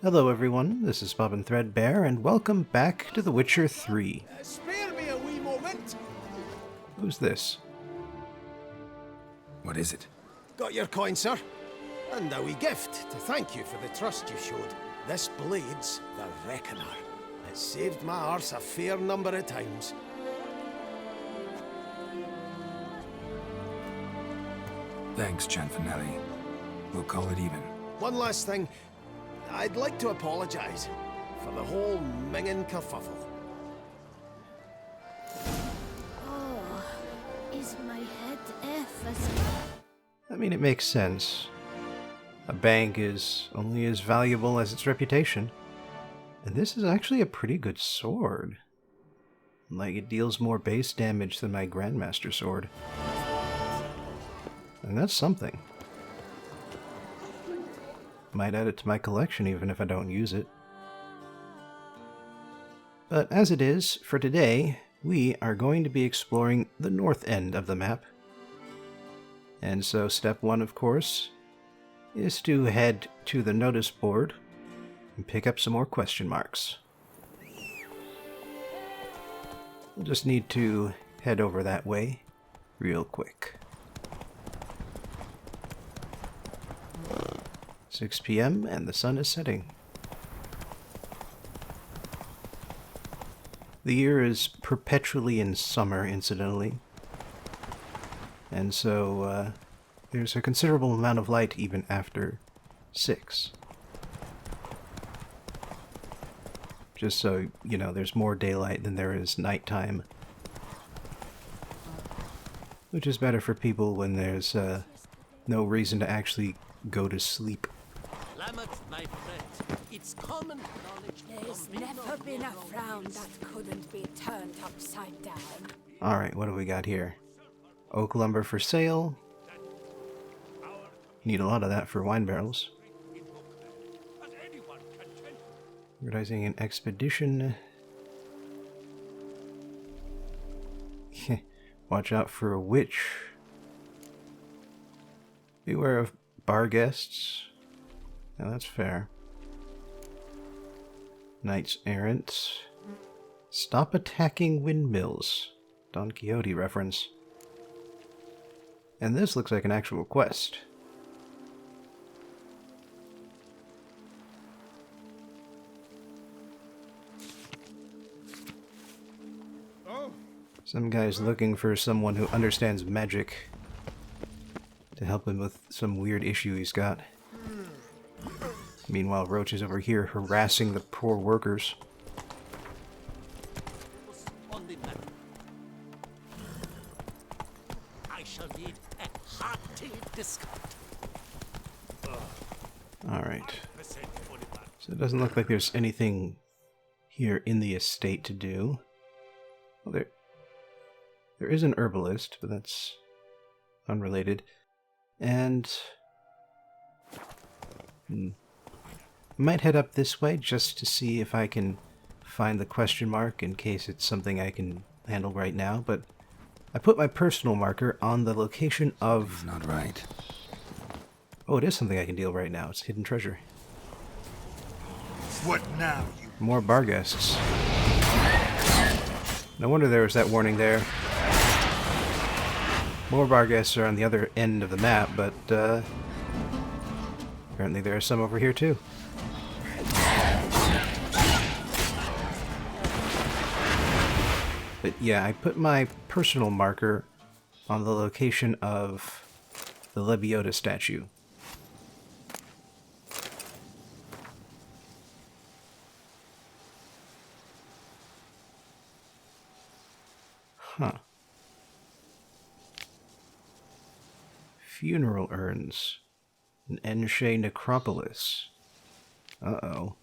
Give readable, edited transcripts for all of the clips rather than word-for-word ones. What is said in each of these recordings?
Hello everyone, this is Bob and Threadbare, and welcome back to The Witcher 3. Spare me a wee moment. Who's this? What is it? Got your coin, sir. And a wee gift to thank you for the trust you showed. This blade's the Reckoner. It saved my arse a fair number of times. Thanks, Gianfinelli. We'll call it even. One last thing. I'd like to apologise for the whole mingin' kerfuffle. Oh, is my head I mean, it makes sense. A bank is only as valuable as its reputation. And this is actually a pretty good sword. Like, it deals more base damage than my Grandmaster sword. And that's something. Might add it to my collection even if I don't use it. But as it is, for today, we are going to be exploring the north end of the map. And so step one, of course, is to head to the notice board and pick up some more question marks. We'll just need to head over that way real quick. 6 p.m. and the sun is setting. The year is perpetually in summer, incidentally. And so there's a considerable amount of light even after 6. Just so, you know, there's more daylight than there is nighttime. Which is better for people when there's no reason to actually go to sleep. My friend, it's common knowledge. There's never been a frown that couldn't be turned upside down. Alright, what do we got here? Oak lumber for sale. Need a lot of that for wine barrels. Advertising an expedition. Watch out for a witch. Beware of bar guests. Now that's fair. Knights errant. Stop attacking windmills. Don Quixote reference. And this looks like an actual quest. Some guy's looking for someone who understands magic to help him with some weird issue he's got. Meanwhile, Roach is over here harassing the poor workers. I shall need a hearty discount. Alright. So it doesn't look like there's anything here in the estate to do. Well, there is an herbalist, but that's unrelated. And I might head up this way just to see if I can find the question mark in case it's something I can handle right now, but I put my personal marker on the location of... Not right. Oh, it is something I can deal right now. It's hidden treasure. What now, you? More bar guests. No wonder there was that warning there. More bar guests are on the other end of the map, but apparently there are some over here too. But yeah, I put my personal marker on the location of the Lebioda statue. Huh. Funeral urns. An Enche necropolis. Uh-oh.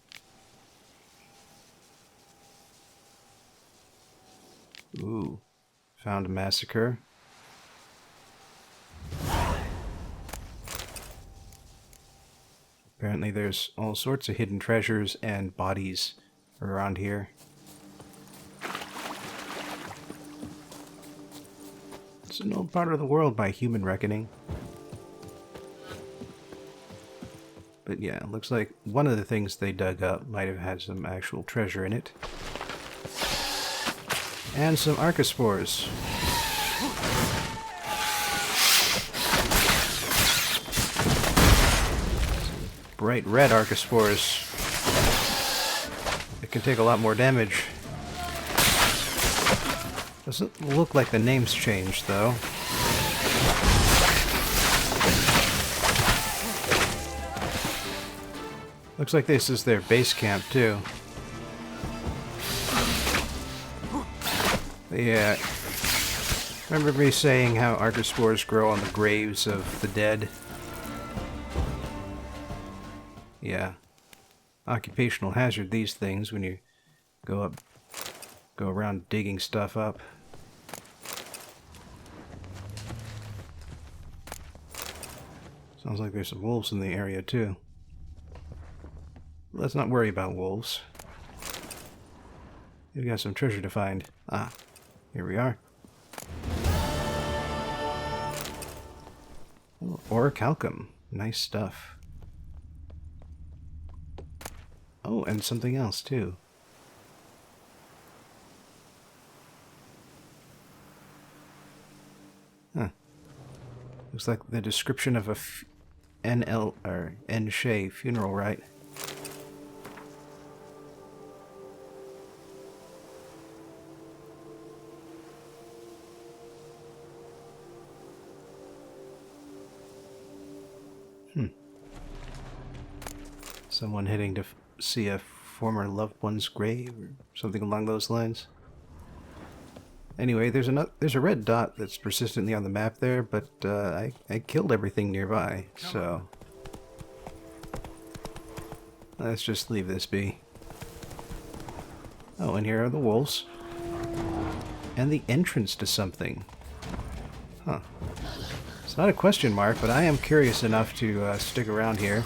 Ooh. Found a massacre. Apparently there's all sorts of hidden treasures and bodies around here. It's an old part of the world by human reckoning. But yeah, it looks like one of the things they dug up might have had some actual treasure in it. And some archospores. Bright red archospores. It can take a lot more damage. Doesn't look like the name's changed, though. Looks like this is their base camp, too. Yeah. Remember me saying how archospores grow on the graves of the dead? Yeah. Occupational hazard, these things, when you go around digging stuff up. Sounds like there's some wolves in the area, too. Let's not worry about wolves. We've got some treasure to find. Ah, here we are. Oh, orichalcum. Nice stuff. Oh, and something else, too. Huh. Looks like the description of a N-Shay funeral rite. Someone heading to see a former loved one's grave or something along those lines. Anyway, there's a red dot that's persistently on the map there, but I killed everything nearby, so let's just leave this be. Oh, and here are the wolves. And the entrance to something. Huh. It's not a question mark, but I am curious enough to stick around here.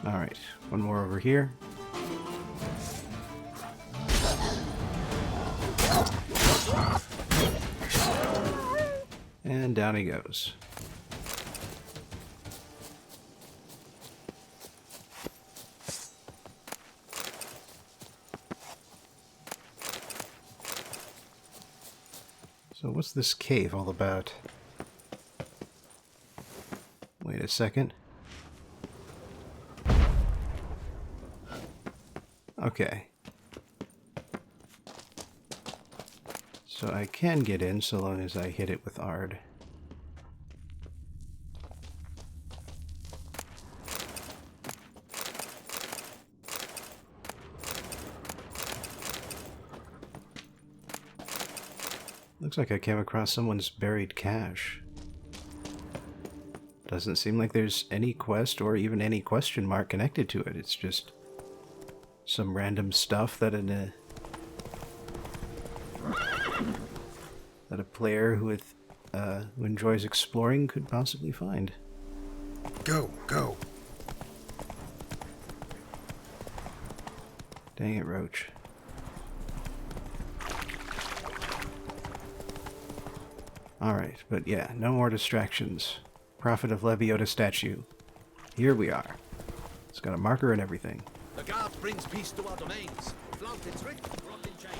Alright, one more over here. And down he goes. So what's this cave all about? Wait a second. Okay. So I can get in so long as I hit it with Ard. Looks like I came across someone's buried cache. Doesn't seem like there's any quest or even any question mark connected to it. It's just some random stuff that a player who enjoys exploring could possibly find. Go, go. Dang it, Roach. Alright, but yeah, no more distractions. Prophet of Leviota statue. Here we are. It's got a marker and everything. The guard brings peace to our domains. Flaunt its writ, brought in chains.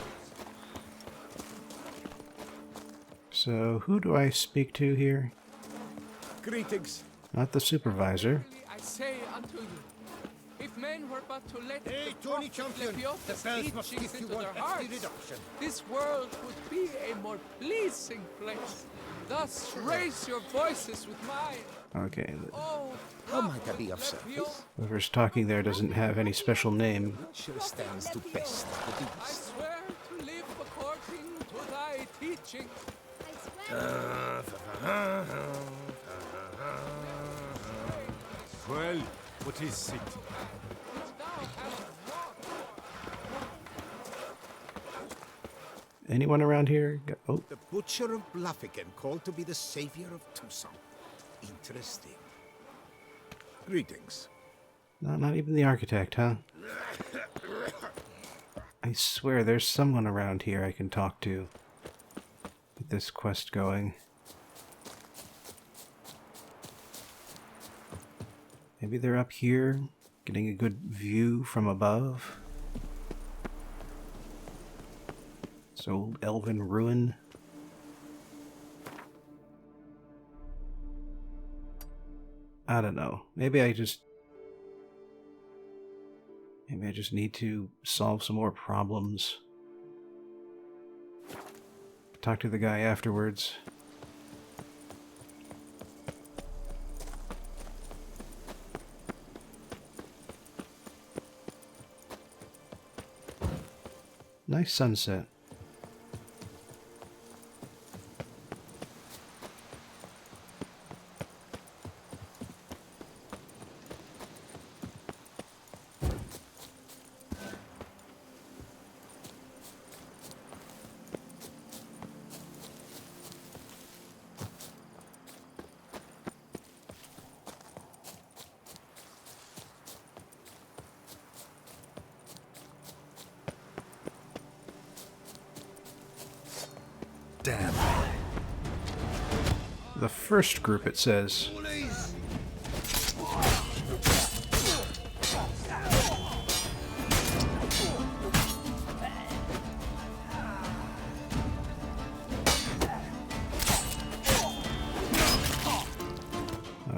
So, who do I speak to here? Greetings. Not the supervisor. I say unto you, if men were but to let Hey, the Tony prophet Champion, Leviota's the bells must teachings give you into their 150 hearts, reduction. this world would be a more pleasing place. Thus raise your voices with mine. Okay, Oh, How might I be of Prophet service? Levio, whoever's talking there doesn't have any special name. Sure stands to best the I beast. swear to live according to thy teaching. Well, what is it? Which thou hast wrought. Anyone around here? Oh, The Butcher of Bluffigan, called to be the savior of Tucson. Interesting. Greetings. not even the architect, huh? I swear there's someone around here I can talk to. Get this quest going. Maybe they're up here, getting a good view from above. This old elven ruin. I don't know. Maybe I just need to solve some more problems. Talk to the guy afterwards. Nice sunset. Damn. The first group, it says.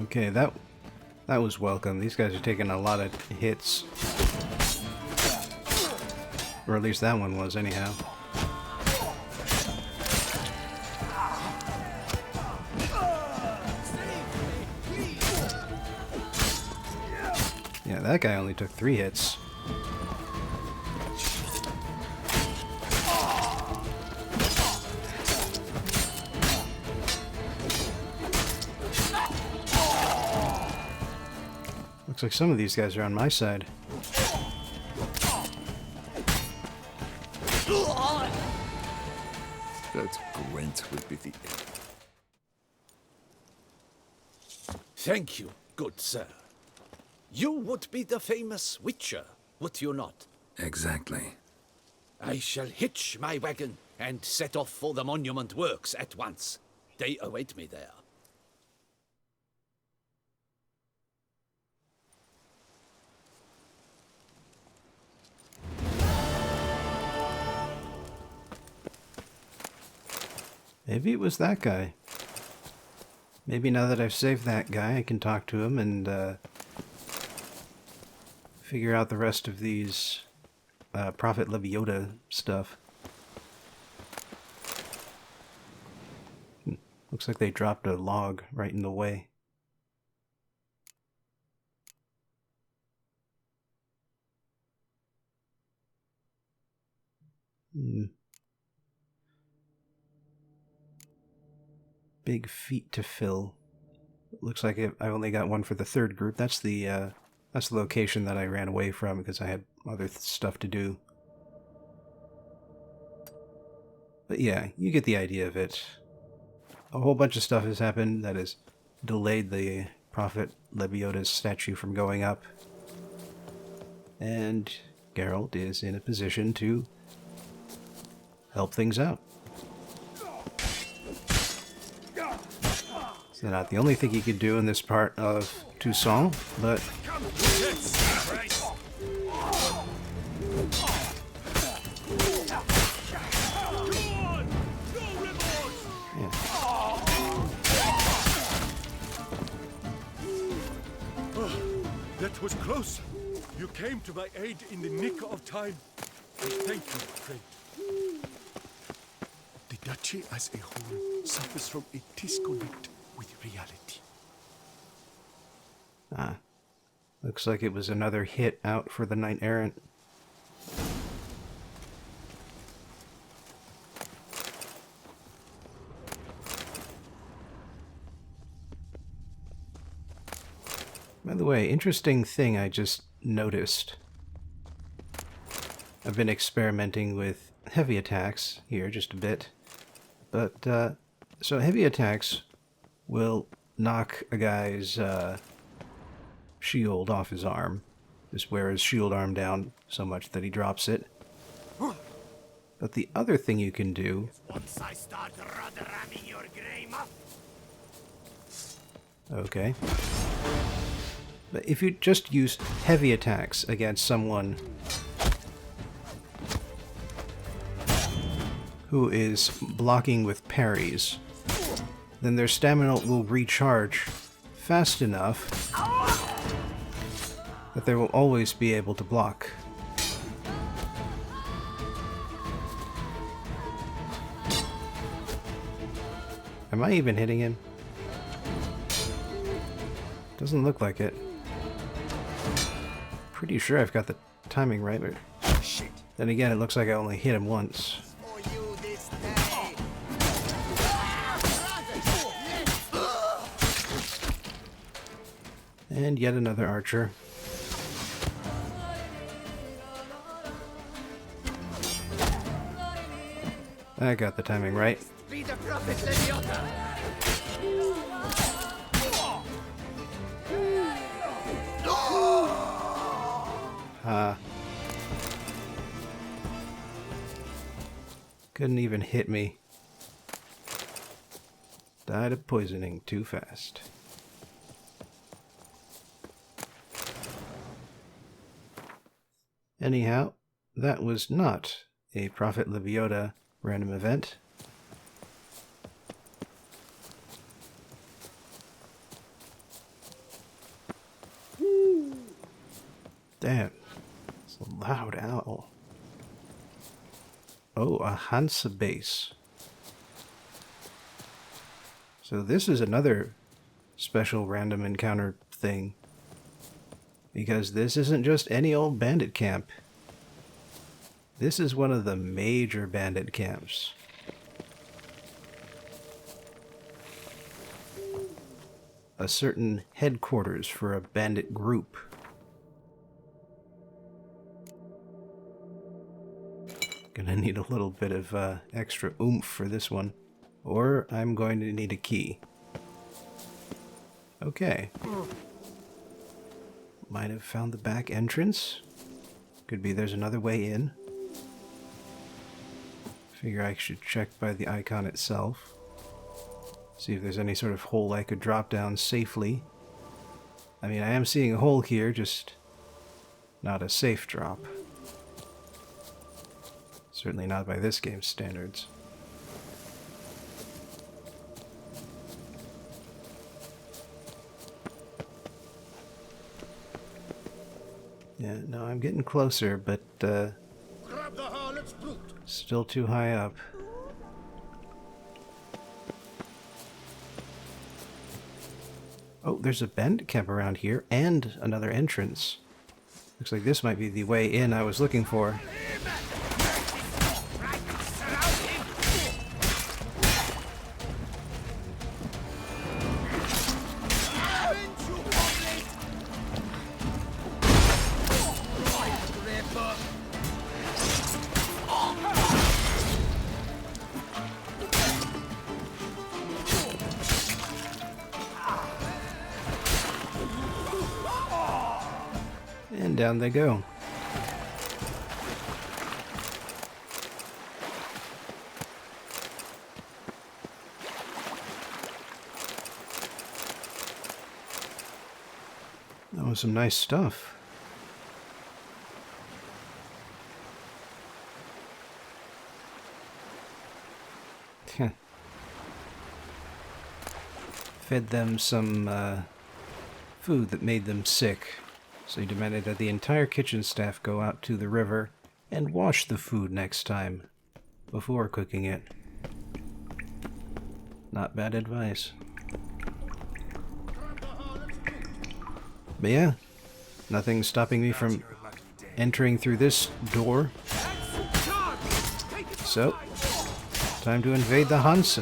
Okay, that was welcome. These guys are taking a lot of hits. Or at least that one was, anyhow. Yeah, that guy only took 3 hits. Looks like some of these guys are on my side. That Gwent will be the end. Thank you, good sir. You would be the famous Witcher, would you not? Exactly. I shall hitch my wagon and set off for the monument works at once. They await me there. Maybe it was that guy. Maybe now that I've saved that guy, I can talk to him and figure out the rest of these Prophet Leviota stuff. Looks like they dropped a log right in the way. Big feet to fill. Looks like I only got one for the third group. That's the location that I ran away from because I had other stuff to do. But yeah, you get the idea of it. A whole bunch of stuff has happened that has delayed the Prophet Lebioda's statue from going up. And Geralt is in a position to help things out. It's not the only thing he could do in this part of Toussaint, but yeah. That was close. You came to my aid in the nick of time. Thank you, friend. The duchy as a whole suffers from a disconnect with reality. Ah, looks like it was another hit out for the Knight Errant. By the way, interesting thing I just noticed. I've been experimenting with heavy attacks here just a bit, but so heavy attacks will knock a guy's shield off his arm. Just wear his shield arm down so much that he drops it. But the other thing you can do... Once I start ramming your grey muff. Okay. But if you just use heavy attacks against someone who is blocking with parries, then their stamina will recharge fast enough that they will always be able to block. Am I even hitting him? Doesn't look like it. Pretty sure I've got the timing right, but then again, it looks like I only hit him once. And yet another archer. I got the timing right. Be the prophet, Leviota! Couldn't even hit me. Died of poisoning too fast. Anyhow, that was not a Prophet Leviota random event. Damn, it's a loud owl. Oh, a Hanse base. So this is another special random encounter thing. Because this isn't just any old bandit camp. This is one of the major bandit camps. A certain headquarters for a bandit group. Gonna need a little bit of extra oomph for this one. Or I'm going to need a key. Okay. Might have found the back entrance. Could be there's another way in. Figure I should check by the icon itself. See if there's any sort of hole I could drop down safely. I mean, I am seeing a hole here, just not a safe drop. Certainly not by this game's standards. Yeah, no, I'm getting closer, but Grab the harlot's brute. still too high up. Oh, there's a bandit camp around here, and another entrance. Looks like this might be the way in I was looking for. And down they go. That was some nice stuff. Fed them some food that made them sick. So he demanded that the entire kitchen staff go out to the river and wash the food next time, before cooking it. Not bad advice. But yeah, nothing's stopping me from entering through this door. So, time to invade the Hanse.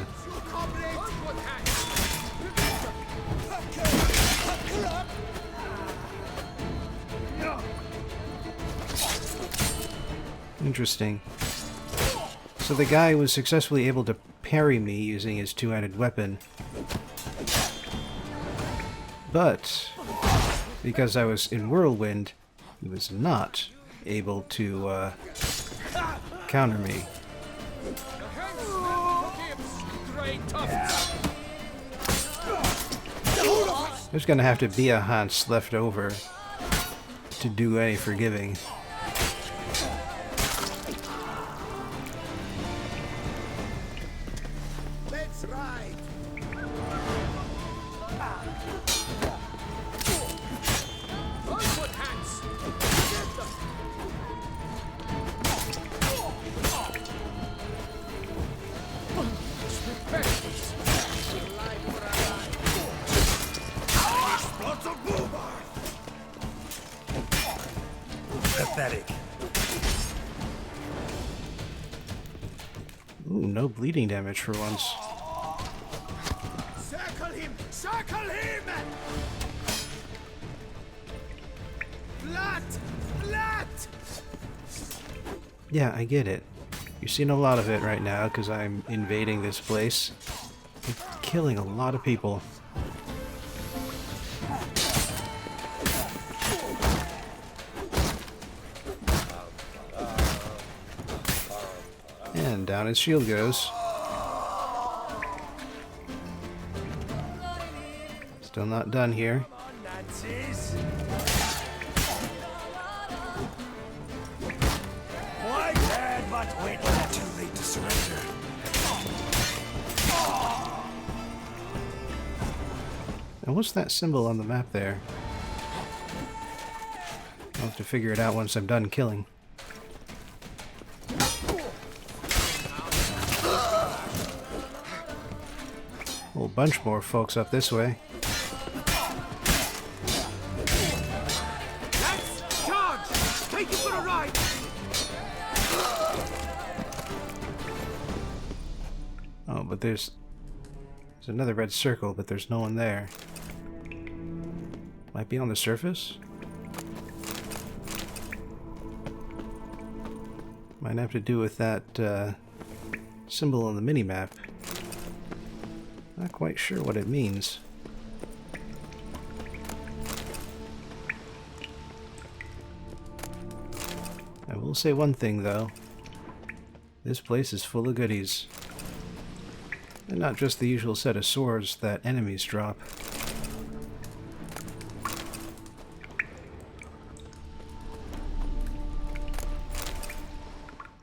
Interesting. So the guy was successfully able to parry me using his two-handed weapon. But because I was in Whirlwind, he was not able to counter me. The Hanse never forgives, stray tufts. There's gonna have to be a Hanse left over to do any forgiving. Let's ride! Onward, Hanse! Get them! Repentance! Alive for alive! Pathetic. Ooh, no bleeding damage for once. Circle him! Circle him! Blood! Blood! Yeah, I get it. You're seeing a lot of it right now because I'm invading this place. I'm killing a lot of people. And down his shield goes. Still not done here. Nazis! Why dead, but wait, not too late to surrender. And what's that symbol on the map there? I'll have to figure it out once I'm done killing. A whole bunch more folks up this way. Let's charge! Take it for a ride! Oh, but there's another red circle, but there's no one there. Might be on the surface? Might have to do with that symbol on the minimap. Not quite sure what it means. I will say one thing though. This place is full of goodies. And not just the usual set of swords that enemies drop.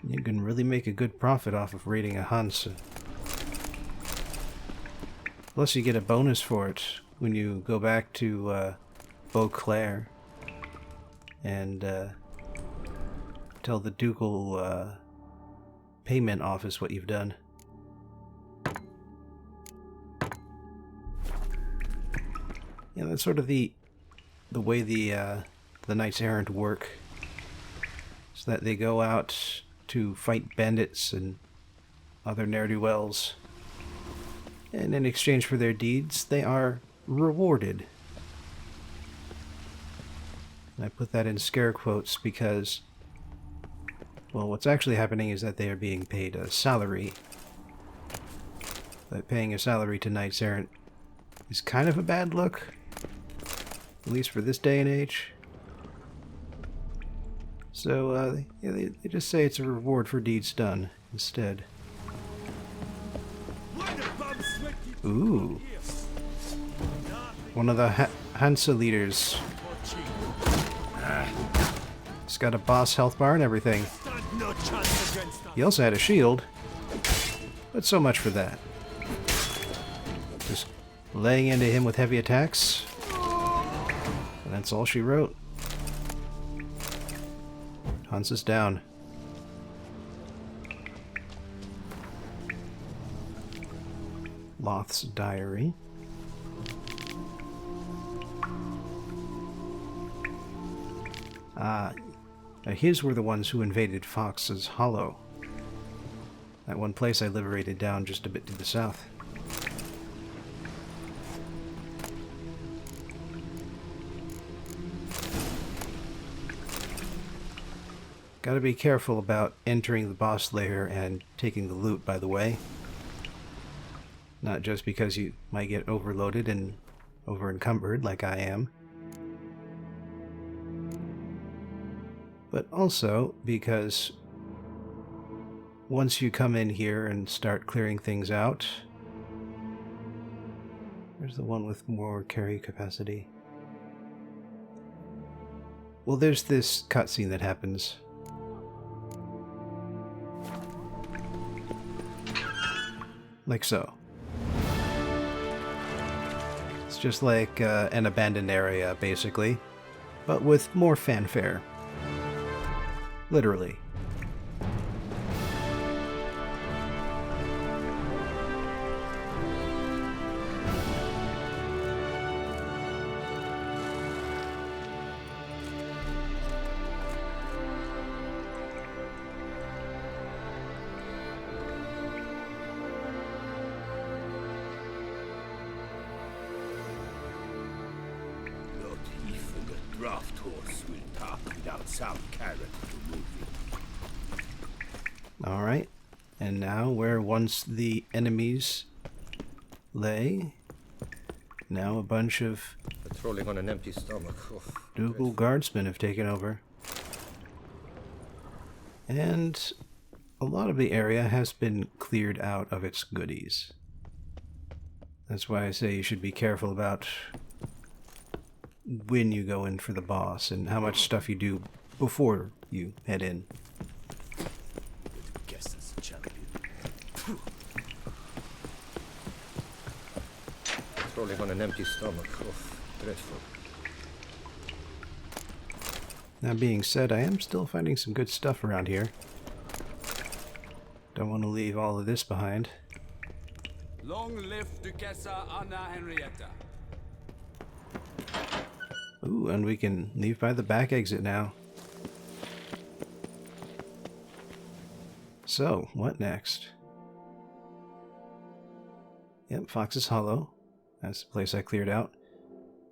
You can really make a good profit off of raiding a Hanse. Plus you get a bonus for it when you go back to Beauclair and tell the ducal payment office what you've done. Yeah, that's sort of the way the Knights Errant work. So that they go out to fight bandits and other ne'er-do-wells. And in exchange for their deeds, they are rewarded. And I put that in scare quotes because, well, what's actually happening is that they are being paid a salary. But paying a salary to Knights Errant is kind of a bad look. At least for this day and age. So, yeah, they just say it's a reward for deeds done instead. Ooh. One of the Hanse leaders. He's got a boss health bar and everything. He also had a shield. But so much for that. Just laying into him with heavy attacks. And that's all she wrote. Hanse is down. Loth's diary. His were the ones who invaded Fox's Hollow. That one place I liberated down just a bit to the south. Gotta be careful about entering the boss lair and taking the loot, by the way. Not just because you might get overloaded and over-encumbered like I am. But also because once you come in here and start clearing things out... Where's the one with more carry capacity? Well, there's this cutscene that happens. Like so. It's just like an abandoned area, basically, but with more fanfare. Literally. Not even a draft horse will talk without some character moving. Alright, and now where once the enemies lay, now a bunch of Patrolling on an empty stomach. Dougal guardsmen have taken over. And a lot of the area has been cleared out of its goodies. That's why I say you should be careful about when you go in for the boss and how much stuff you do before you head in. Guess that's a champion. Patrolling on an empty stomach. Dreadful. That being said, I am still finding some good stuff around here. Don't want to leave all of this behind. Long live Duchessa Anna Henrietta. Ooh, and we can leave by the back exit now. So, what next? Yep, Fox's Hollow. That's the place I cleared out.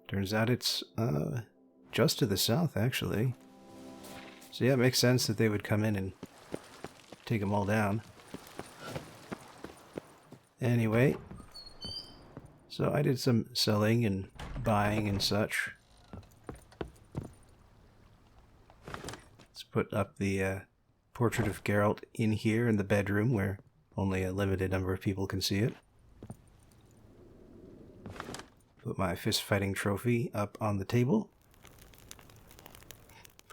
Turns out it's just to the south, actually. So yeah, it makes sense that they would come in and take them all down. Anyway, so I did some selling and buying and such. Let's put up the portrait of Geralt in here in the bedroom where only a limited number of people can see it. Put my fist-fighting trophy up on the table.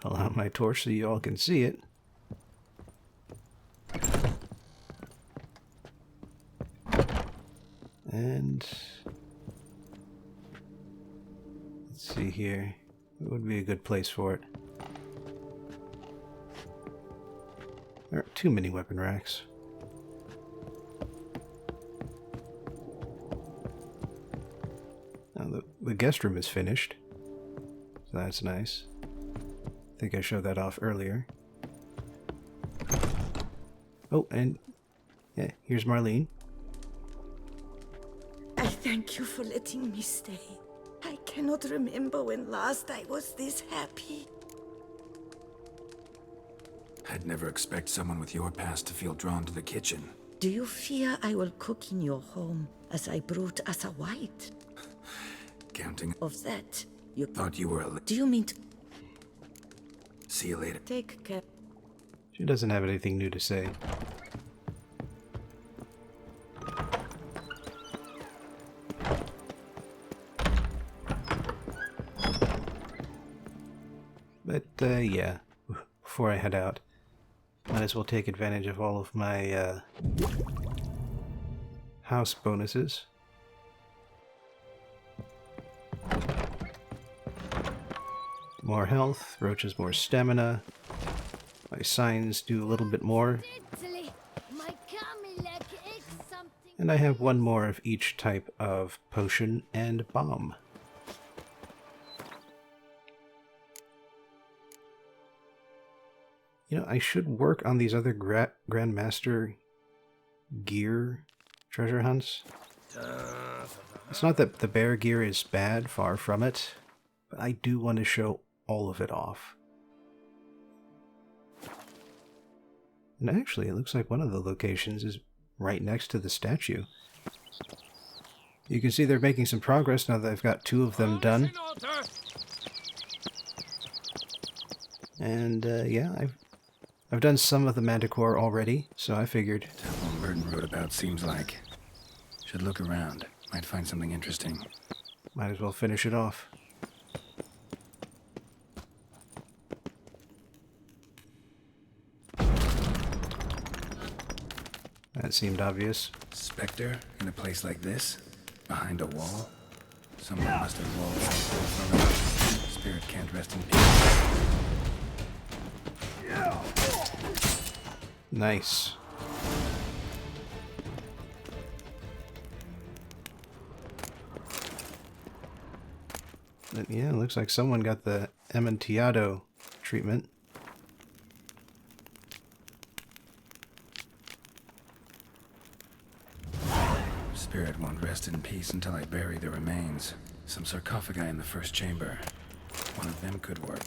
Pull out my torch so you all can see it. And... let's see here. What would be a good place for it? There are too many weapon racks. Now the guest room is finished. So that's nice. I think I showed that off earlier. Oh, and yeah, here's Marlene. I thank you for letting me stay. I cannot remember when last I was this happy. I'd never expect someone with your past to feel drawn to the kitchen. Do you fear I will cook in your home as I brewed as a white? Counting. Of that, you Thought you were a... Do you mean to See you later. take care? She doesn't have anything new to say. But, yeah, before I head out, might as well take advantage of all of my, house bonuses. More health, Roach more stamina. My signs do a little bit more. And I have one more of each type of potion and bomb. You know, I should work on these other Grandmaster gear treasure hunts. It's not that the bear gear is bad, far from it, but I do want to show all of it off. And actually, it looks like one of the locations is right next to the statue. You can see they're making some progress now that I've got 2 of them done. And, yeah, I've done some of the Manticore already, so I figured. Temple Merton wrote about seems like. Should look around. Might find something interesting. Might as well finish it off. That seemed obvious. Spectre in a place like this? Behind a wall? Someone must have walled something from it. Spirit can't rest in peace. Nice. But yeah, it looks like someone got the Amontillado treatment. Spirit won't rest in peace until I bury the remains. Some sarcophagi in the first chamber. One of them could work.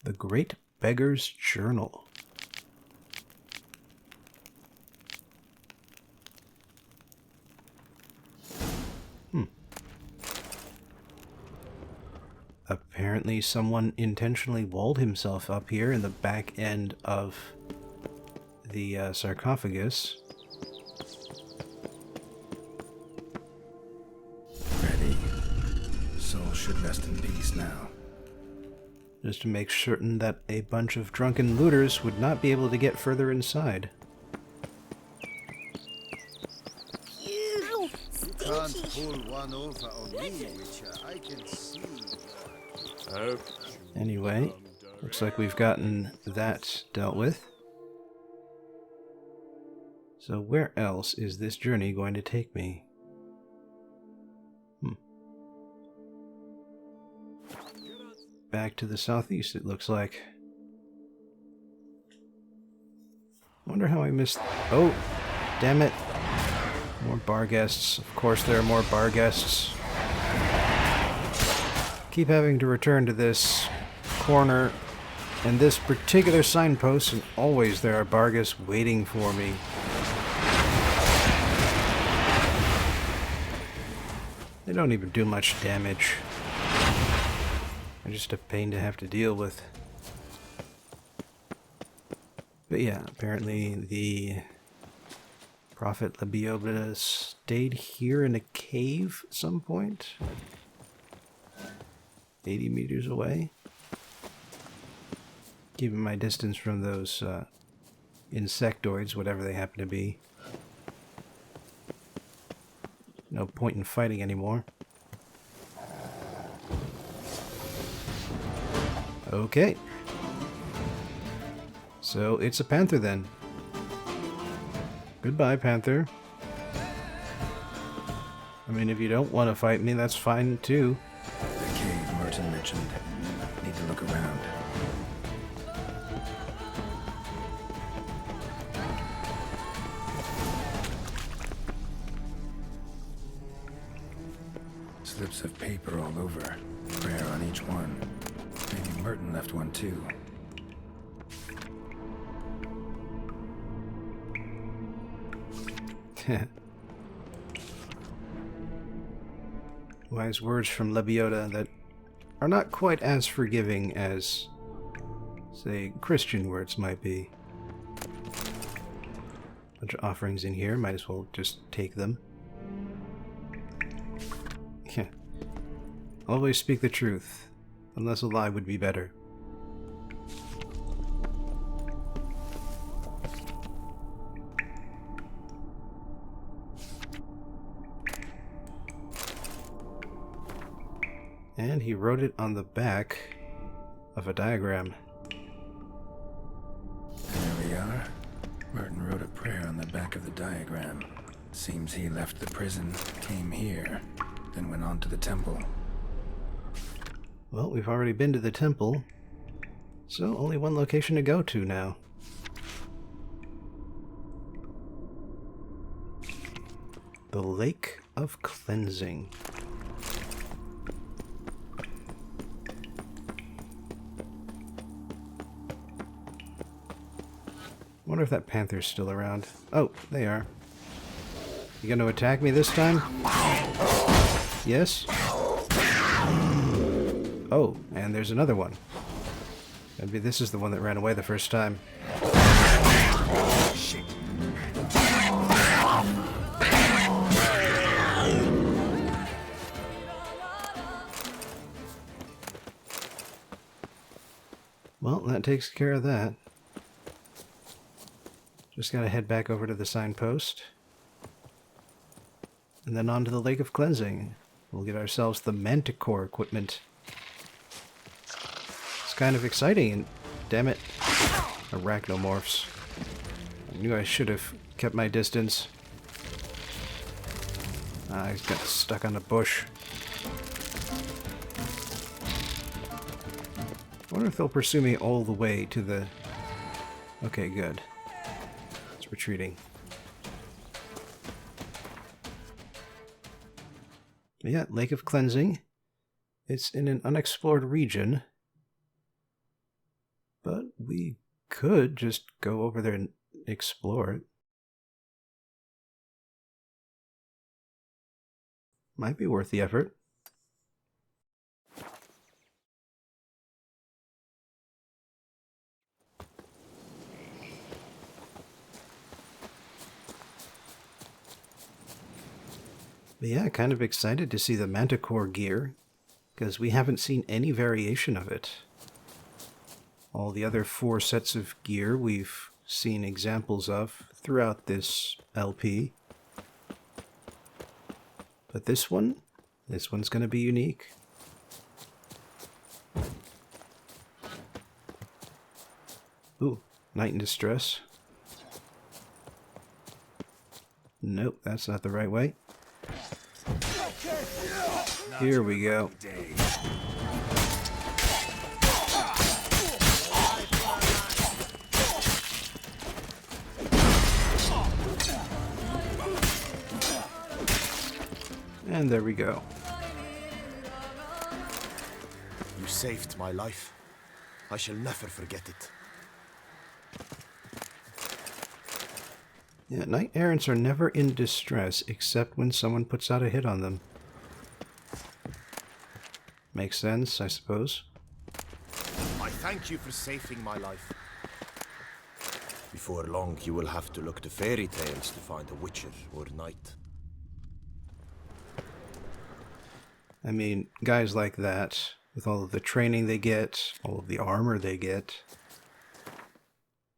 The Great Beggar's Journal. Apparently someone intentionally walled himself up here in the back end of the sarcophagus. Ready. Soul should rest in peace now. Just to make certain that a bunch of drunken looters would not be able to get further inside. Phew! Can't Stinky! pull one over on me, Witcher. I can see. Anyway, looks like we've gotten that dealt with. So where else is this journey going to take me? Back to the southeast, it looks like. Wonder how I missed... Oh, damn it. More bar guests. Of course there are more bar guests. Keep having to return to this corner and this particular signpost, and always there are bar guests waiting for me. They don't even do much damage. They're just a pain to have to deal with. But yeah, apparently the Prophet Lebioda stayed here in a cave at some point. 80 meters away. Keeping my distance from those insectoids, whatever they happen to be. No point in fighting anymore. Okay. So it's a panther then. Goodbye, panther. I mean, if you don't want to fight me, that's fine too. The cave Merton mentioned. Need to look around. Slips of paper all over. Prayer on each one. Maybe Merton left one too. Wise words from Lebioda that are not quite as forgiving as, say, Christian words might be. Bunch of offerings in here, might as well just take them. Yeah. Always speak the truth, unless a lie would be better. And he wrote it on the back of a diagram. There we are. Merton wrote a prayer on the back of the diagram. Seems he left the prison, came here, then went on to the temple. Well, we've already been to the temple, so only one location to go to now. The Lake of Cleansing. Wonder if that panther's still around. Oh, they are. You gonna attack me this time? Yes? Oh, and there's another one. Maybe this is the one that ran away the first time. Shit. Well, that takes care of that. Just gotta head back over to the signpost. And then on to the Lake of Cleansing. We'll get ourselves the Manticore equipment. It's kind of exciting, and damn it, arachnomorphs. I knew I should have kept my distance. I got stuck on a bush. I wonder if they'll pursue me all the way to the... Okay, good. It's retreating. Yeah, Lake of Cleansing. It's in an unexplored region. But we could just go over there and explore it. Might be worth the effort. But yeah, kind of excited to see the Manticore gear, because we haven't seen any variation of it. All the other 4 sets of gear we've seen examples of throughout this LP. But this one's going to be unique. Ooh, Knight in Distress. Nope, that's not the right way. Here we go. And there we go. You saved my life. I shall never forget it. Yeah, knight errants are never in distress except when someone puts out a hit on them. Makes sense, I suppose. I thank you for saving my life. Before long, you will have to look to fairy tales to find a witcher or knight. I mean, guys like that, with all of the training they get, all of the armor they get,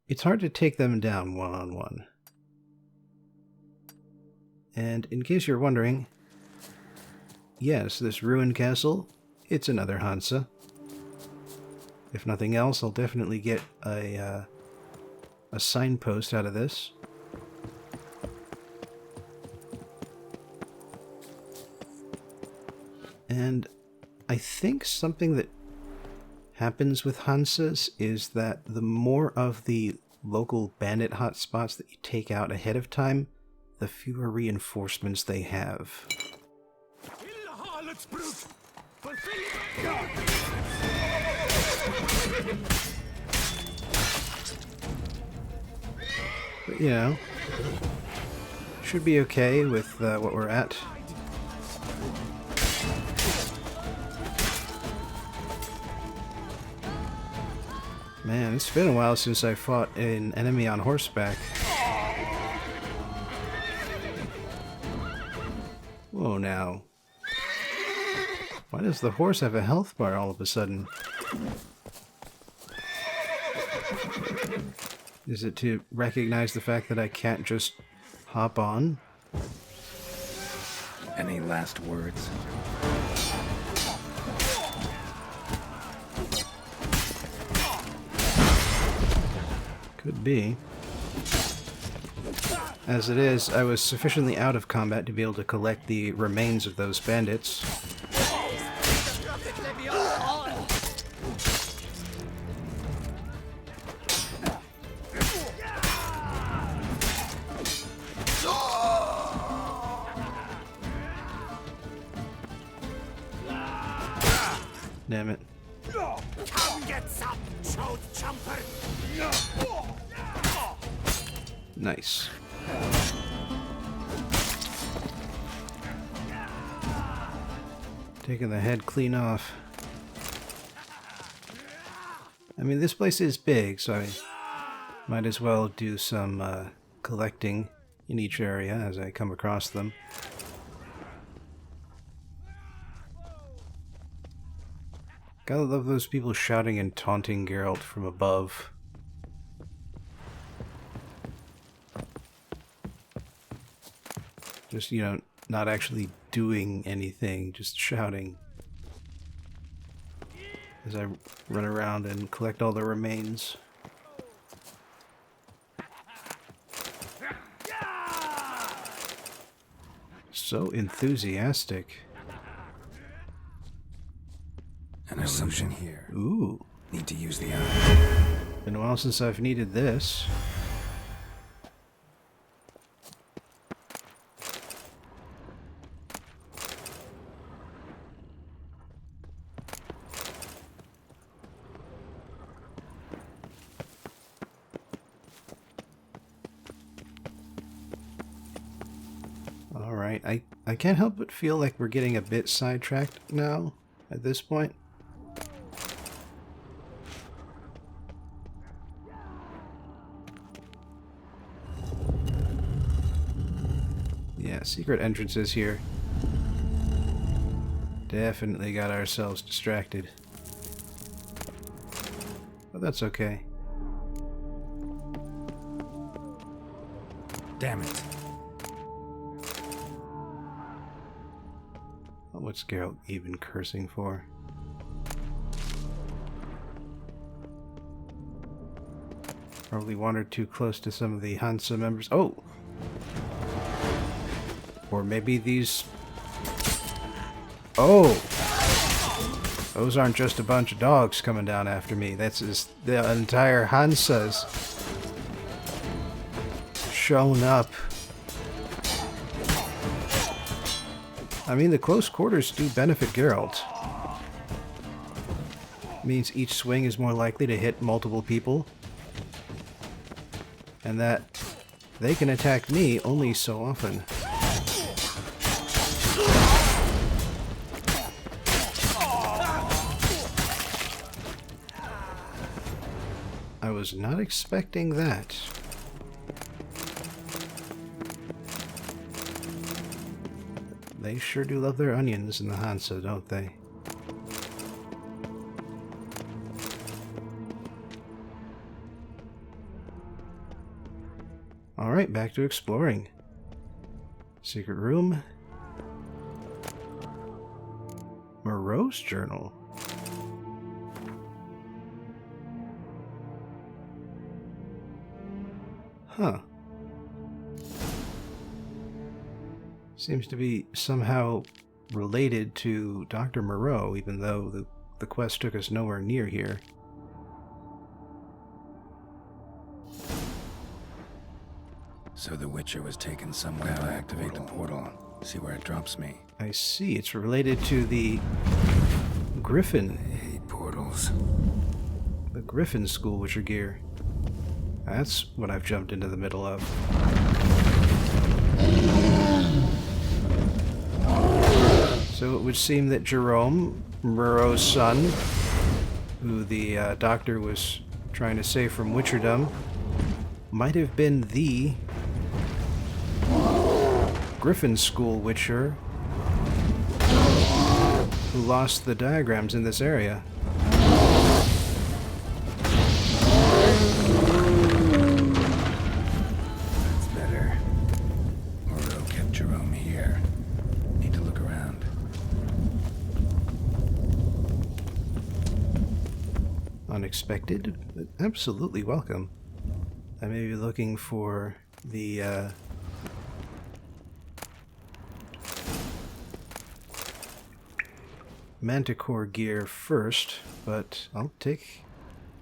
it's hard to take them down one-on-one. And in case you're wondering, yes, this ruined castle, it's another Hanse. If nothing else, I'll definitely get a signpost out of this. And I think something that happens with Hanses is that the more of the local bandit hotspots that you take out ahead of time, the fewer reinforcements they have. But, you know, should be okay with what we're at. Man, it's been a while since I fought an enemy on horseback. Whoa, now. Why does the horse have a health bar all of a sudden? Is it to recognize the fact that I can't just hop on? Any last words? Could be. As it is, I was sufficiently out of combat to be able to collect the remains of those bandits. Damn it. Come get some, chode jumper! Nice. Taking the head clean off. I mean, this place is big, so I might as well do some collecting in each area as I come across them. Gotta love those people shouting and taunting Geralt from above. Just, you know, not actually doing anything, just shouting. As I run around and collect all the remains. So enthusiastic. An illusion here. Ooh. Need to use the eye. Been a while since I've needed this. Alright, I can't help but feel like we're getting a bit sidetracked now, at this point. Yeah, secret entrances here. Definitely got ourselves distracted. But that's okay. Damn it. What's Geralt even cursing for? Probably wandered too close to some of the Hanse members. Oh! Or maybe these... Oh! Those aren't just a bunch of dogs coming down after me. That's just the entire Hanse's shown up. I mean, the close quarters do benefit Geralt. Means each swing is more likely to hit multiple people. And that they can attack me only so often. I was not expecting that. They sure do love their onions in the Hanse, don't they? Alright, back to exploring. Secret room. Moreau's journal. Huh. Seems to be somehow related to Dr. Moreau, even though the quest took us nowhere near here. So the Witcher was taken somewhere to activate the portal. See where it drops me. I see. It's related to the Griffin. I hate portals. The Griffin School Witcher gear. That's what I've jumped into the middle of. So it would seem that Jerome, Moreau's son, who the doctor was trying to save from Witcherdom, might have been the Griffin School Witcher who lost the diagrams in this area. That's better. Moreau kept Jerome here. Need to look around. Unexpected, but absolutely welcome. I may be looking for the Manticore gear first, but I'll take...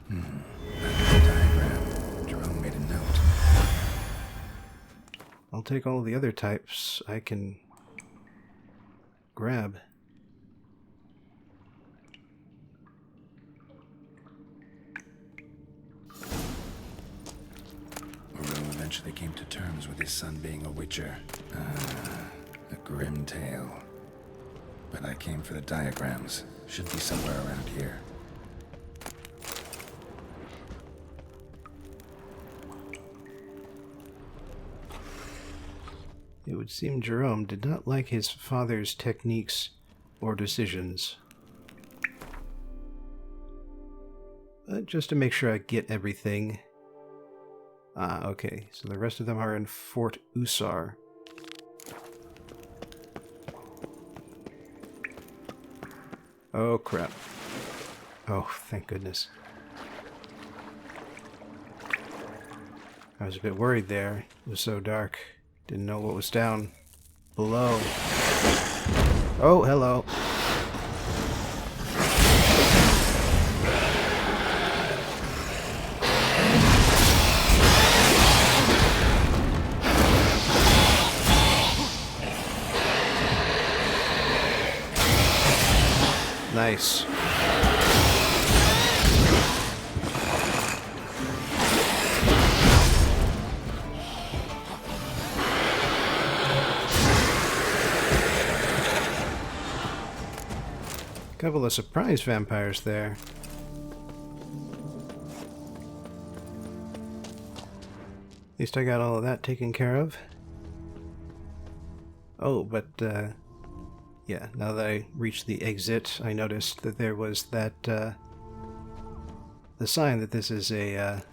Back to the diagram. Jerome made a note. I'll take all the other types I can grab. Moreau eventually came to terms with his son being a Witcher. A grim tale. But I came for the diagrams. Should be somewhere around here. It would seem Jerome did not like his father's techniques or decisions. But just to make sure I get everything... Ah, okay. So the rest of them are in Fort Usar. Oh, crap. Oh, thank goodness. I was a bit worried there. It was so dark. Didn't know what was down below. Oh, hello. Nice. Couple of surprise vampires there. At least I got all of that taken care of. Oh, but yeah, now that I reached the exit, I noticed that there was that the sign that this is a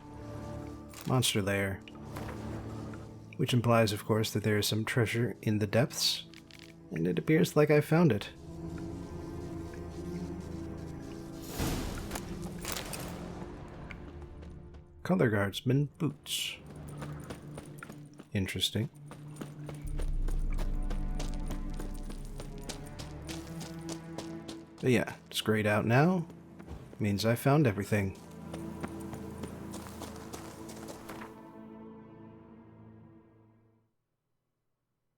monster lair, which implies, of course, that there is some treasure in the depths, and it appears like I found it. Color Guardsman boots. Interesting. But yeah, it's grayed out now. Means I found everything.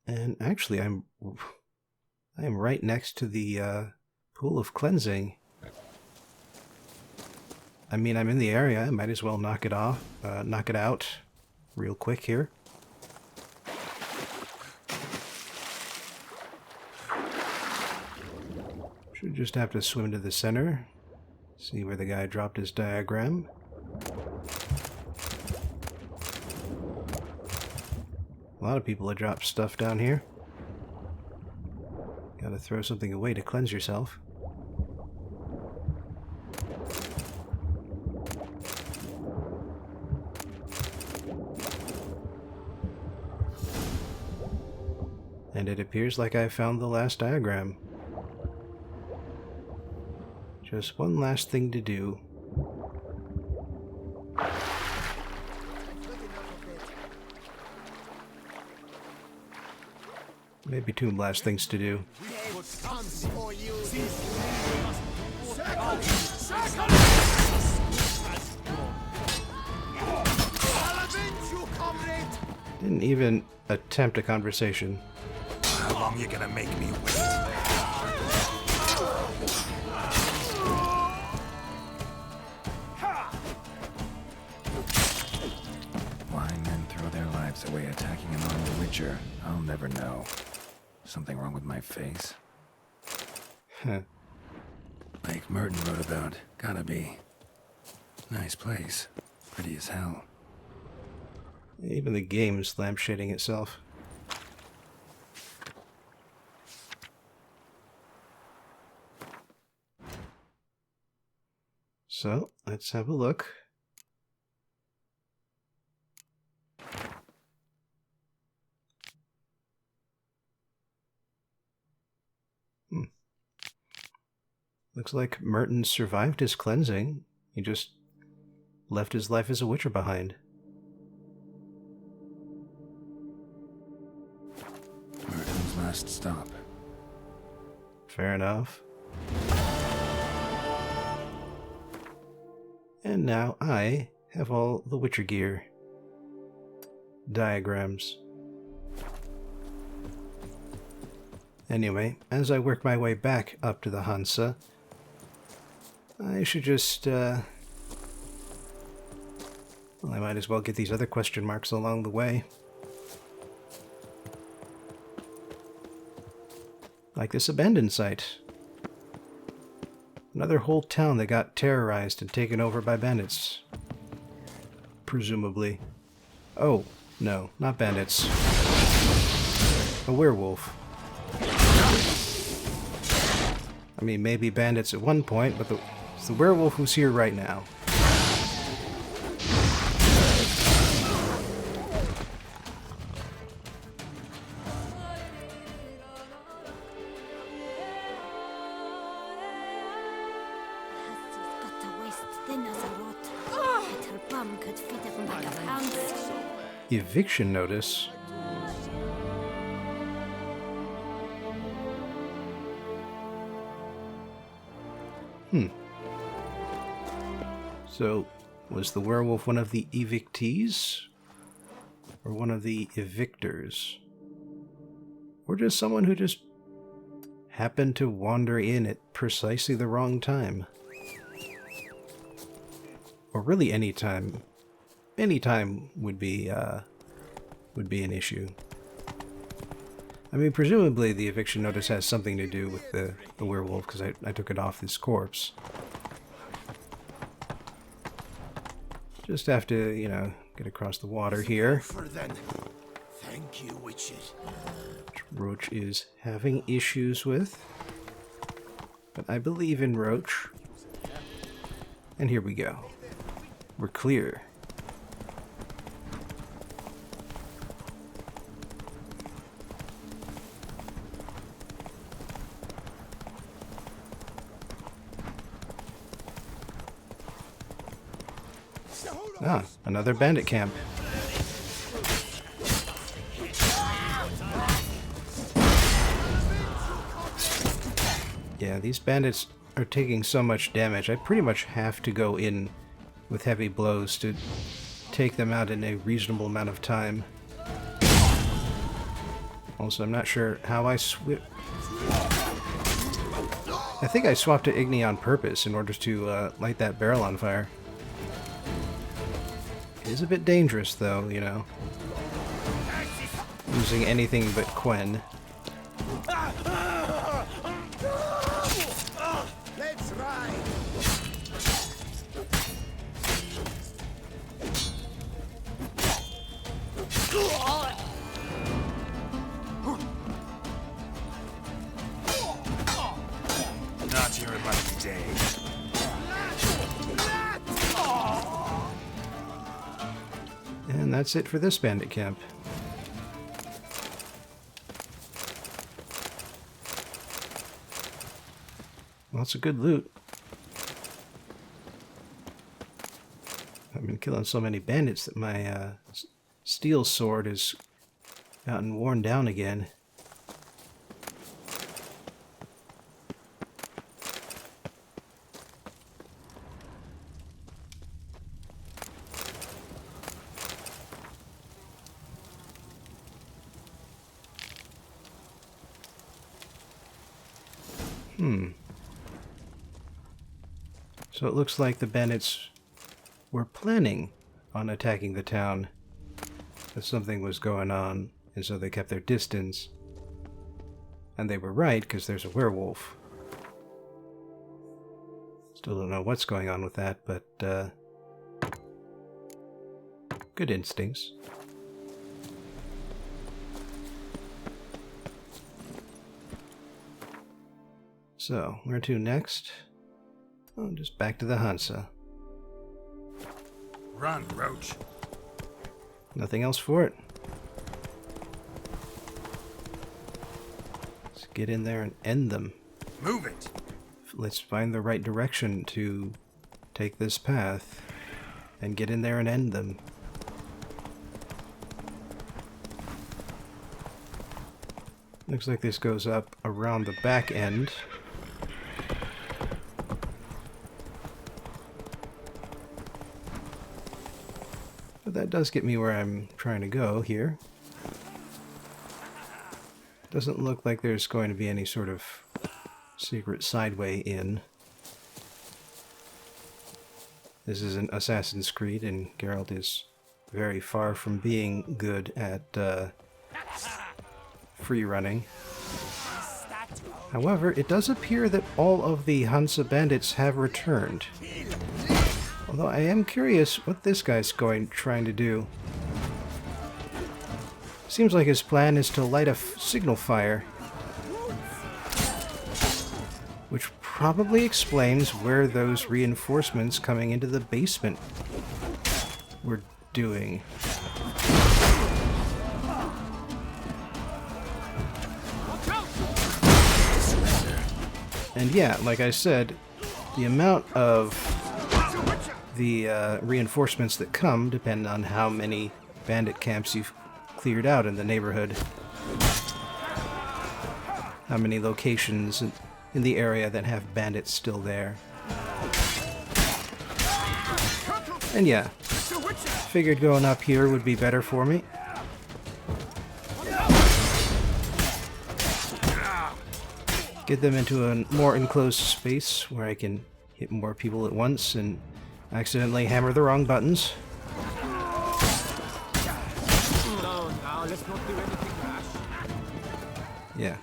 And actually, I am right next to the pool of cleansing. I mean, I'm in the area. I might as well knock it out real quick here. Should just have to swim to the center. See where the guy dropped his diagram. A lot of people have dropped stuff down here. Gotta throw something away to cleanse yourself. And it appears like I found the last diagram. Just one last thing to do. Maybe two last things to do. Didn't even attempt a conversation. How long you gonna make me wait? Why men throw their lives away attacking an armed witcher, I'll never know. Something wrong with my face? Like Merton wrote about. Gotta be. Nice place. Pretty as hell. Even the game's lampshading itself. So, let's have a look. Looks like Merton survived his cleansing. He just left his life as a witcher behind. Merton's last stop. Fair enough. And now I have all the Witcher gear. Diagrams. Anyway, as I work my way back up to the Hanse, I should just, well, I might as well get these other question marks along the way. Like this abandoned site. Another whole town that got terrorized and taken over by bandits. Presumably. Oh, no, not bandits. a werewolf. I mean, maybe bandits at one point, but it's the werewolf who's here right now. Eviction notice? So, was the werewolf one of the evictees? Or one of the evictors? Or just someone who just happened to wander in at precisely the wrong time? Or really any time. Any time would be an issue. I mean, presumably the eviction notice has something to do with the werewolf, because I took it off this corpse. Just have to, you know, get across the water here. Thank you, witches. Roach is having issues with. But I believe in Roach. And here we go. We're clear. Ah, another bandit camp. Yeah, these bandits are taking so much damage. I pretty much have to go in with heavy blows to take them out in a reasonable amount of time. Also, I'm not sure how I think I swapped to Igni on purpose in order to light that barrel on fire. It is a bit dangerous, though, you know. Using anything but Quen. Let's ride. Not your lucky day. And that's it for this bandit camp. Lots of good loot. I've been killing so many bandits that my steel sword has gotten worn down again. So it looks like the bandits were planning on attacking the town, but something was going on, and so they kept their distance. And they were right, because there's a werewolf. Still don't know what's going on with that, but good instincts. So, where to next? Oh, just back to the Hanse. Run, Roach. Nothing else for it. Let's get in there and end them. Move it. Let's find the right direction to take this path and get in there and end them. Looks like this goes up around the back end. But that does get me where I'm trying to go here. Doesn't look like there's going to be any sort of secret sideway in. This is an Assassin's Creed, and Geralt is very far from being good at free running. However, it does appear that all of the Hanse bandits have returned. Although I am curious what this guy's trying to do. Seems like his plan is to light a signal fire. Which probably explains where those reinforcements coming into the basement were doing. And yeah, like I said, the amount of the reinforcements that come depend on how many bandit camps you've cleared out in the neighborhood. How many locations in the area that have bandits still there. And yeah, figured going up here would be better for me. Get them into a more enclosed space where I can hit more people at once and accidentally hammer the wrong buttons. Yeah,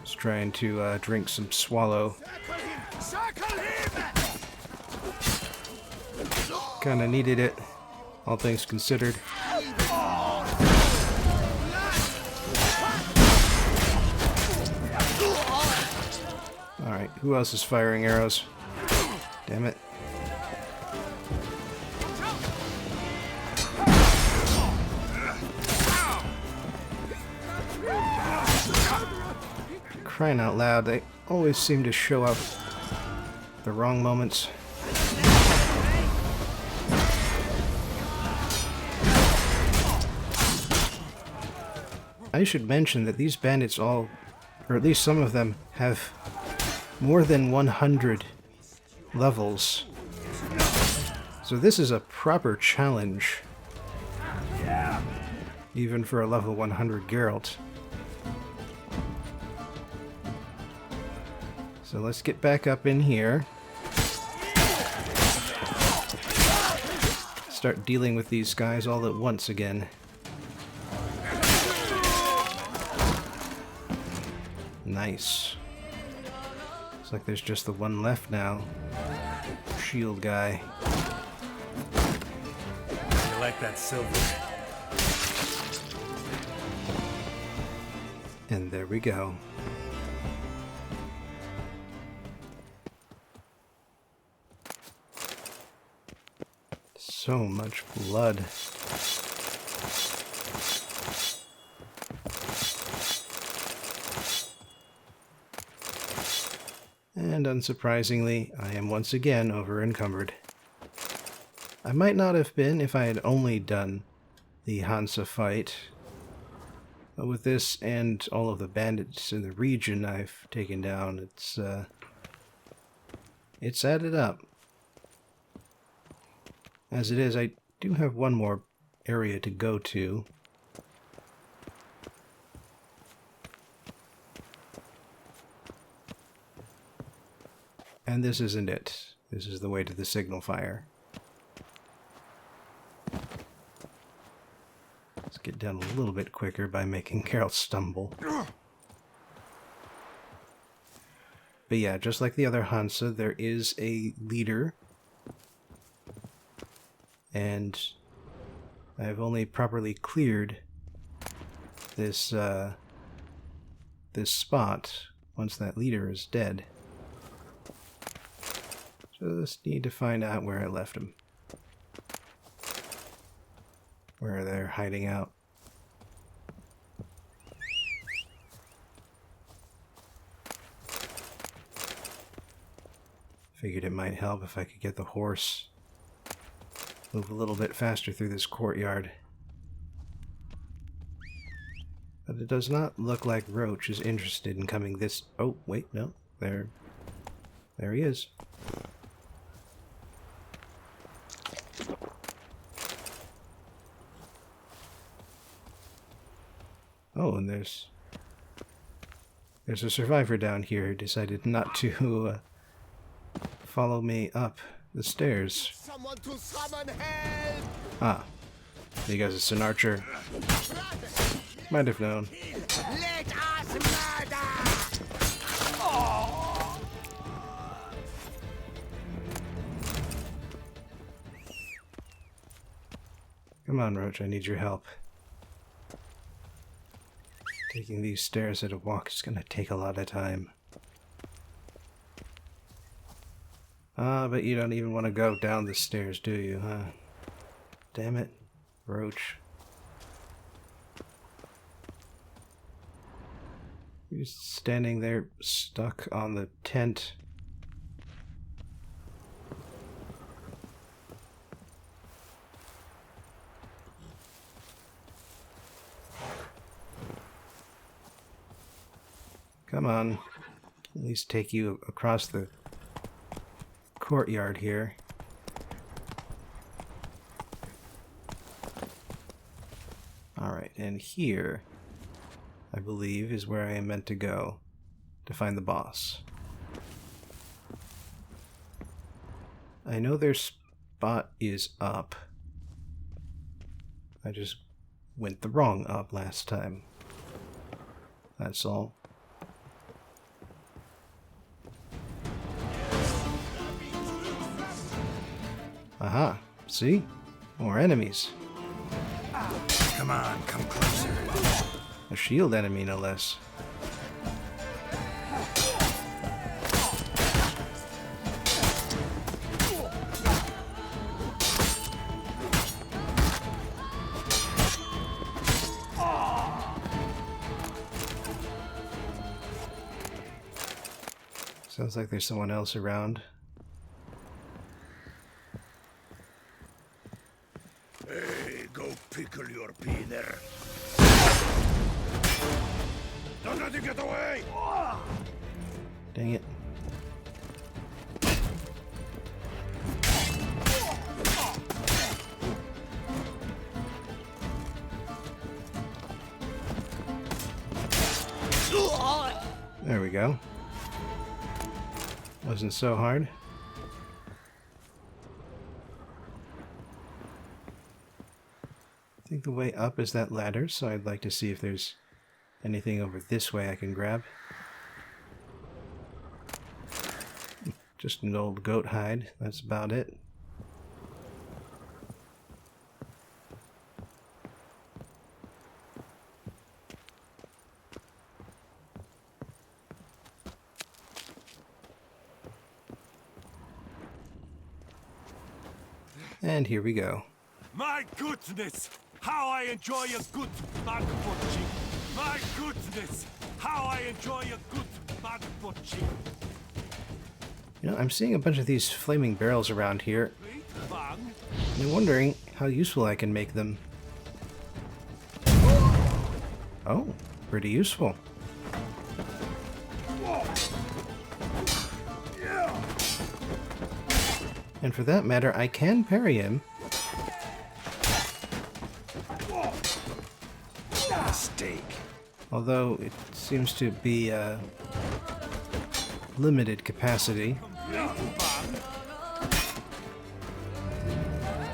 just trying to drink some swallow. Kinda needed it, all things considered. Alright, who else is firing arrows? Damn it. Crying out loud, they always seem to show up at the wrong moments. I should mention that these bandits all, or at least some of them, have more than 100 levels. So this is a proper challenge. Even for a level 100 Geralt. So let's get back up in here. Start dealing with these guys all at once again. Nice. Looks like there's just the one left now. Shield guy. You like that silver? And there we go. So much blood. And unsurprisingly, I am once again over-encumbered. I might not have been if I had only done the Hanse fight. But with this and all of the bandits in the region I've taken down, it's added up. As it is, I do have one more area to go to. And this isn't it. This is the way to the signal fire. Let's get down a little bit quicker by making Geralt stumble. But yeah, just like the other Hanse, there is a leader. And I've only properly cleared this this spot once that leader is dead. Just need to find out where I left him. Where they're hiding out. Figured it might help if I could get the horse move a little bit faster through this courtyard. But it does not look like Roach is interested in coming this... Oh, wait, no. There he is. Oh, and there's a survivor down here who decided not to follow me up the stairs. Someone to summon help! Ah, you guys it's an archer. Might have known. Let us murder! Come on, Roach, I need your help. Taking these stairs at a walk is gonna take a lot of time. But you don't even want to go down the stairs, do you, huh? Damn it, Roach. You're just standing there stuck on the tent. Come on. At least take you across the courtyard here. Alright, and here, I believe, is where I am meant to go to find the boss. I know their spot is up. I just went the wrong up last time. That's all. Aha, see? More enemies. Come on, come closer. A shield enemy, no less. Sounds like there's someone else around. Hey, go pickle your peanut. Don't let him get away! Dang it. There we go. Wasn't so hard. I think the way up is that ladder, so I'd like to see if there's anything over this way I can grab. Just an old goat hide, that's about it. And here we go. My goodness! How I enjoy a good bag butching! My goodness! How I enjoy a good bag butching! You know, I'm seeing a bunch of these flaming barrels around here, Bang! and I'm wondering how useful I can make them. Oh, pretty useful. And for that matter, I can parry him. Mistake. Although it seems to be limited capacity.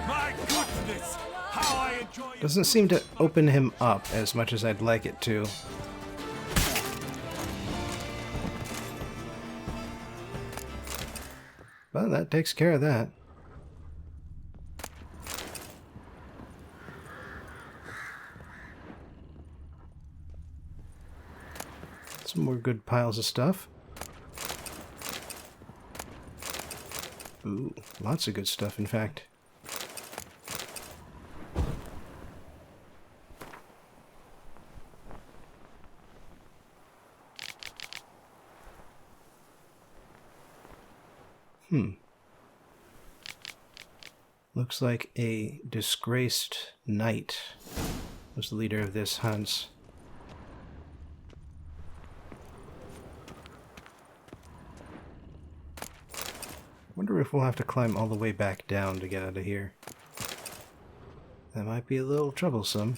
My goodness! How I enjoy Doesn't seem to open him up as much as I'd like it to. Well, that takes care of that. Some more good piles of stuff. Ooh, lots of good stuff, in fact. Looks like a disgraced knight was the leader of this Hanse. Wonder if we'll have to climb all the way back down to get out of here. That might be a little troublesome.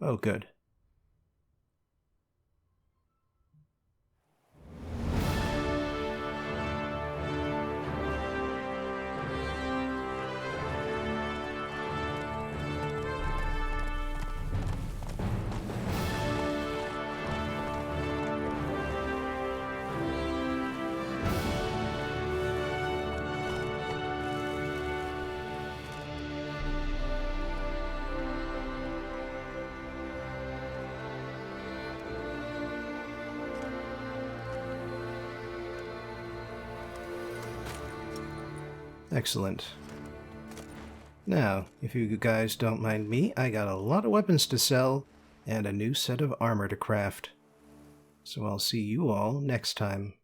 Oh, good. Excellent. Now, if you guys don't mind me, I got a lot of weapons to sell and a new set of armor to craft. So I'll see you all next time.